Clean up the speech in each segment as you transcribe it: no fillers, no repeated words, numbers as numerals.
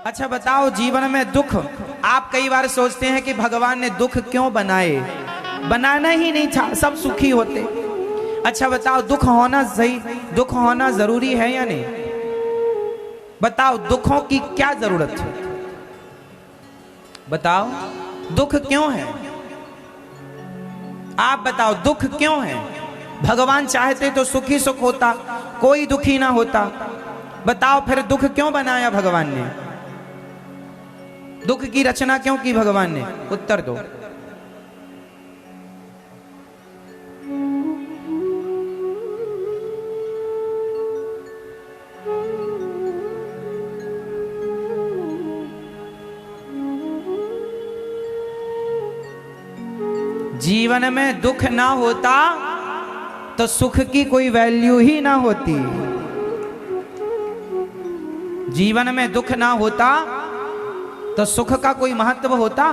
अच्छा बताओ, जीवन में दुख, आप कई बार सोचते हैं कि भगवान ने दुख क्यों बनाए, बनाना ही नहीं था, सब सुखी होते। अच्छा बताओ, दुख होना सही, दुख होना जरूरी है या नहीं? बताओ, दुखों की क्या जरूरत है? बताओ, दुख क्यों है? आप बताओ, दुख क्यों है? भगवान चाहते तो सुखी सुख होता, कोई दुखी ना होता। बताओ फिर दुख क्यों बनाया भगवान ने? दुख की रचना क्यों की भगवान ने? उत्तर दो। जीवन में दुख ना होता तो सुख की कोई वैल्यू ही ना होती। जीवन में दुख ना होता तो सुख का कोई महत्व होता?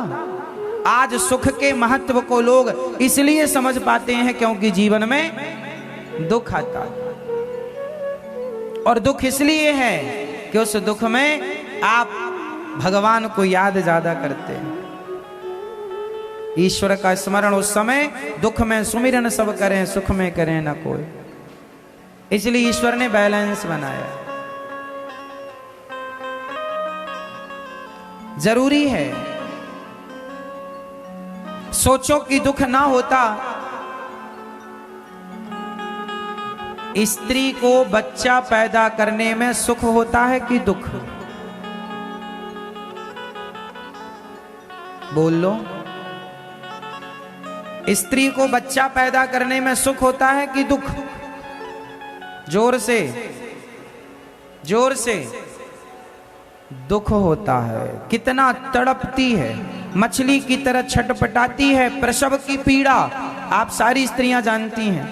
आज सुख के महत्व को लोग इसलिए समझ पाते हैं क्योंकि जीवन में दुख आता, और दुख इसलिए है कि उस दुख में आप भगवान को याद ज्यादा करते हैं। ईश्वर का स्मरण उस समय, दुख में सुमिरन सब करें, सुख में करें ना कोई। इसलिए ईश्वर ने बैलेंस बनाया। जरूरी है। सोचो कि दुख ना होता, स्त्री को बच्चा पैदा करने में सुख होता है कि दुख? बोल लो। स्त्री को बच्चा पैदा करने में सुख होता है कि दुख? जोर से, जोर से। दुख होता है। कितना तड़पती है, मछली की तरह छटपटाती है, प्रसव की पीड़ा आप सारी स्त्रियां जानती हैं।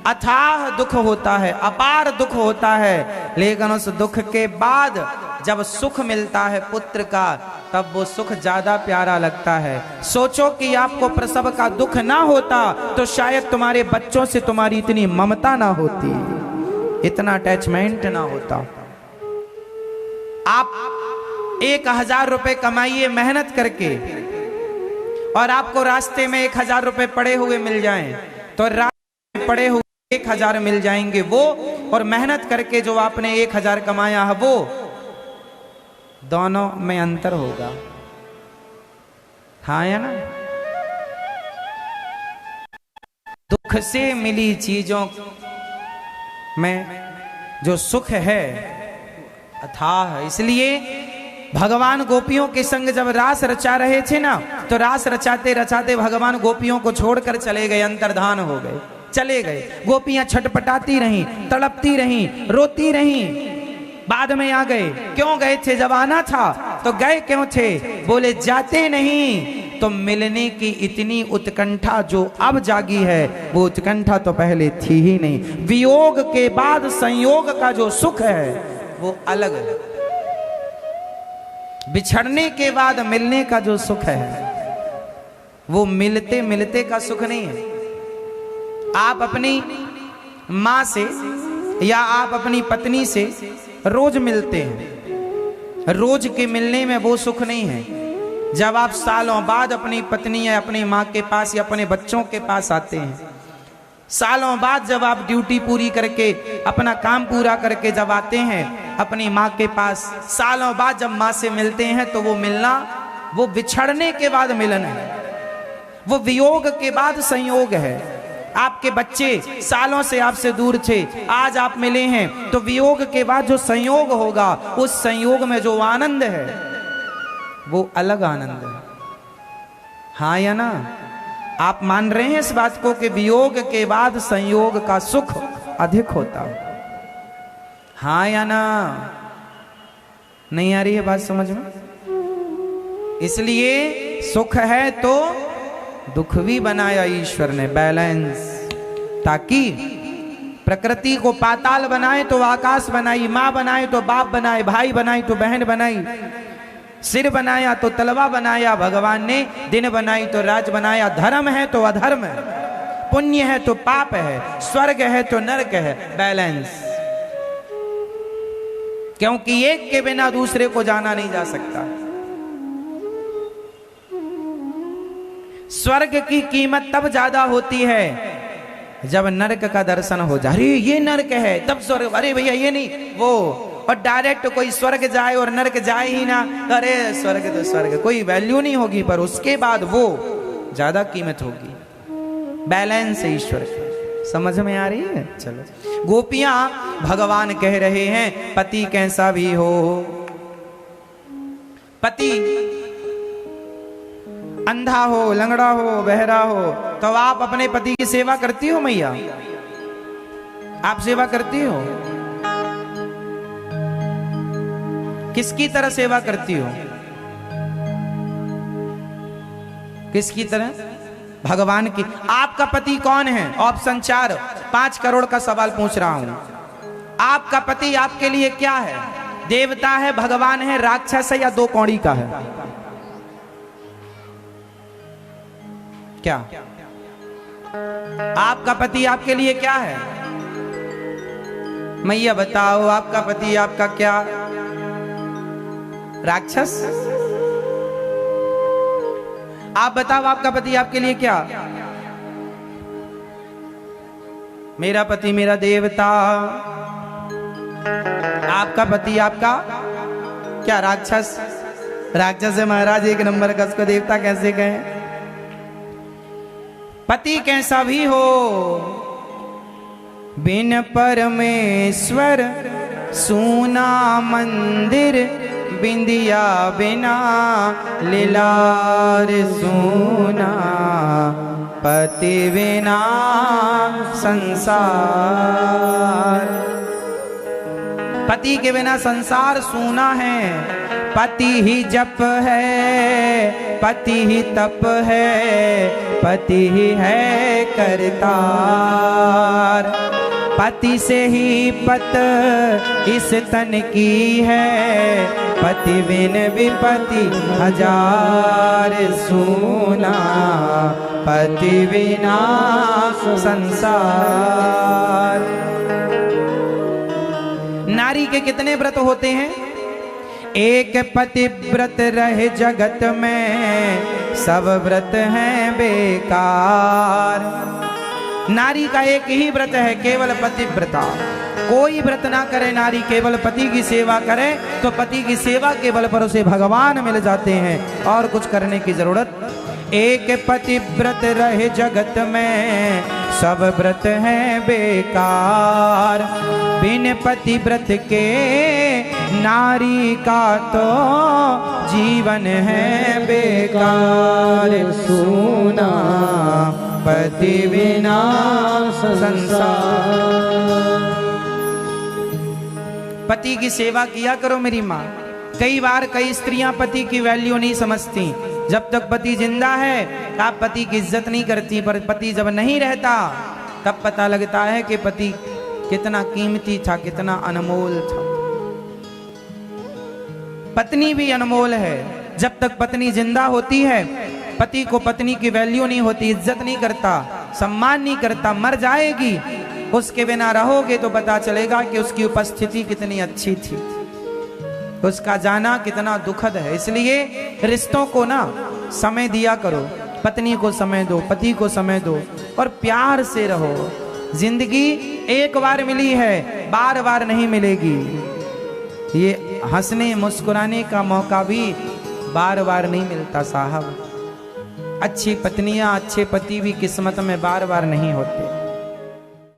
अथाह दुख होता है, अपार दुख होता है, लेकिन उस दुख के बाद जब सुख मिलता है पुत्र का, तब वो सुख ज्यादा प्यारा लगता है। सोचो कि आपको प्रसव का दुख ना होता तो शायद तुम्हारे बच्चों से तुम्हारी इतनी ममता ना होती, इतना अटैचमेंट ना होता। आप 1000 रुपए कमाइए मेहनत करके, और आपको रास्ते में 1000 रुपए पड़े हुए मिल जाएं, तो रास्ते में पड़े हुए 1000 मिल जाएंगे वो, और मेहनत करके जो आपने 1000 कमाया है वो, दोनों में अंतर होगा। हाँ या ना? दुख से मिली चीजों में जो सुख है अथाह। इसलिए भगवान गोपियों के संग जब रास रचा रहे थे ना, तो रास रचाते रचाते भगवान गोपियों को छोड़कर चले गए, अंतर्धान हो गए, चले गए। गोपियां छटपटाती रहीं, तड़पती रहीं, रोती रहीं, बाद में आ गए। क्यों गए थे? जब आना था तो गए क्यों थे? बोले जाते नहीं तो मिलने की इतनी उत्कंठा जो अब जागी है, वो उत्कंठा तो पहले थी ही नहीं। वियोग के बाद संयोग का जो सुख है वो अलग है। बिछड़ने के बाद मिलने का जो सुख है वो मिलते मिलते का सुख नहीं है। आप अपनी माँ से या आप अपनी पत्नी से रोज मिलते हैं, रोज के मिलने में वो सुख नहीं है। जब आप सालों बाद अपनी पत्नी या अपनी माँ के पास या अपने बच्चों के पास आते हैं, सालों बाद जब आप ड्यूटी पूरी करके, अपना काम पूरा करके जब आते हैं अपनी माँ के पास, सालों बाद जब माँ से मिलते हैं, तो वो मिलना, वो बिछड़ने के बाद मिलन है, वो वियोग के बाद संयोग है। आपके बच्चे सालों से आपसे दूर थे, आज आप मिले हैं, तो वियोग के बाद जो संयोग होगा, उस संयोग में जो आनंद है वो अलग आनंद है। हाँ या ना? आप मान रहे हैं इस बात को कि वियोग के बाद संयोग का सुख अधिक होता? हाँ या ना? नहीं आ रही है बात समझ में? इसलिए सुख है तो दुख भी बनाया ईश्वर ने, बैलेंस, ताकि प्रकृति को पाताल बनाए तो आकाश बनाई, माँ बनाए तो बाप बनाए, भाई बनाई तो बहन बनाई, सिर बनाया तो तलवा बनाया भगवान ने, दिन बनाई तो राज बनाया। धर्म है तो अधर्म है, पुण्य है तो पाप है, स्वर्ग है तो नरक है, बैलेंस। क्योंकि एक के बिना दूसरे को जाना नहीं जा सकता। स्वर्ग की कीमत तब ज्यादा होती है जब नरक का दर्शन हो जाए। अरे ये नरक है तब स्वर्ग, अरे भैया ये नहीं वो। और डायरेक्ट कोई स्वर्ग जाए और नरक जाए ही ना, अरे स्वर्ग तो स्वर्ग, कोई वैल्यू नहीं होगी, पर उसके बाद वो ज्यादा कीमत होगी। बैलेंस है ईश्वर का। समझ में आ रही है? चलो, गोपियां भगवान कह रहे हैं पति कैसा भी हो, पति अंधा हो, लंगड़ा हो, बहरा हो, तो आप अपने पति की सेवा करती हो मैया? आप सेवा करती हो? किसकी तरह सेवा करती हो? किसकी तरह? भगवान की। आपका पति कौन है? ऑप्शन 4, 5 करोड़ का सवाल पूछ रहा हूं। आपका पति आपके लिए क्या है? देवता है, भगवान है, राक्षस है, या 2 कौड़ी का है? क्या आपका पति आपके लिए क्या है? मैया बताओ, आपका पति आपका क्या? राक्षस? आप बताओ, आपका पति आपके लिए क्या? मेरा पति मेरा देवता। आपका पति आपका क्या? राक्षस? राक्षस है महाराज, 1 नंबर का, उसको देवता कैसे कहें? पति कैसा भी हो, बिन परमेश्वर सूना मंदिर, बिंदिया बिना लीलार सूना, पति बिना संसार। पति के बिना संसार सूना है। पति ही जप है, पति ही तप है, पति ही है करतार। पति से ही पत इस तन की है, पति बिन विपति हजार सूना, पति बिना संसार। नारी के कितने व्रत होते हैं? एक पतिव्रत रहे जगत में, सब व्रत हैं बेकार। नारी का एक ही व्रत है, केवल पतिव्रता। कोई व्रत ना करे नारी, केवल पति की सेवा करे, तो पति की सेवा के बल पर उसे भगवान मिल जाते हैं, और कुछ करने की जरूरत। एक पतिव्रत रहे जगत में, सब व्रत हैं बेकार। बिन पतिव्रत के नारी का तो जीवन है बेकार सूना, पति बिना संसार। पति की सेवा किया करो मेरी माँ। कई बार कई स्त्रियां पति की वैल्यू नहीं समझती। जब तक पति जिंदा है आप पति की इज्जत नहीं करती, पर पति जब नहीं रहता तब पता लगता है कि पति कितना कीमती था, कितना अनमोल था। पत्नी भी अनमोल है। जब तक पत्नी जिंदा होती है पति को पत्नी की वैल्यू नहीं होती, इज्जत नहीं करता, सम्मान नहीं करता। मर जाएगी, उसके बिना रहोगे तो पता चलेगा कि उसकी उपस्थिति कितनी अच्छी थी, उसका जाना कितना दुखद है। इसलिए रिश्तों को ना समय दिया करो। पत्नी को समय दो, पति को समय दो, और प्यार से रहो। जिंदगी एक बार मिली है, बार बार नहीं मिलेगी। ये हंसने मुस्कुराने का मौका भी बार बार नहीं मिलता साहब। अच्छी पत्नियां, अच्छे पति भी किस्मत में बार बार नहीं होते।